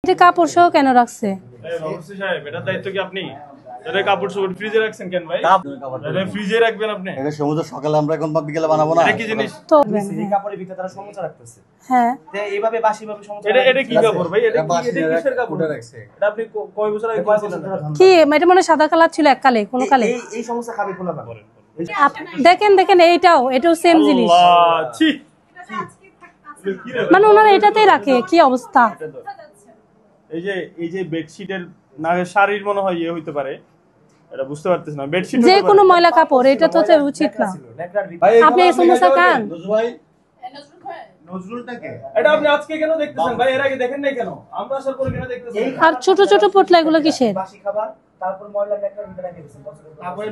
এটা কাপড় সহ কেন রাখছে? অবশ্যই সাহেব, এটার দায়িত্ব কি আপনি? এটা কাপড় সহ ফ্রিজে রাখছেন কেন ভাই? এটা ফ্রিজে রাখবেন আপনি? এটা সমুদ্র সকালে আমরা এখন বা বিকেলে বানাবো না। এটা কি জিনিস? তো এই কাপড়ের ভিতরে তারা সমস্যা রাখতেছে। হ্যাঁ, তে এইভাবে বাসিভাবে সমস্যা। এটা কি কাপড় ভাই? এটা কিসের কাপড়? এটা আপনি কয় বছর আগে কিনেছিলেন? কি এটা মনে হয় সাদা কালার ছিল এককালে, কোন কালে। এই সমস্যা খাবে খোলা না করেন। দেখেন এটাও সেম জিনিস। আল্লাহ, ছি। মানে ওনারা এটাতেই রাখে, কি অবস্থা। এই যে বেডশিটের না শাড়ির মনে হয় ইয়ে হইতে পারে, এটা বুঝতে পারতেছ না। বেডশিট যে কোনো ময়লা কাপড়, এটা তো উচিত না। আপনি এই সমস্যা খান? নজরুলটাকে এটা আপনি আজকে কেন দেখতেছেন ভাই? এর আগে দেখেন নাই কেন? আমরা আসার পরে কেন দেখতেছেন? আর ছোট ছোট পোটলা এগুলো কিসের? বাসি খাবার, তারপর ময়লা নেকড়ার ভিতরে রেখে দিয়েছেন। তারপরে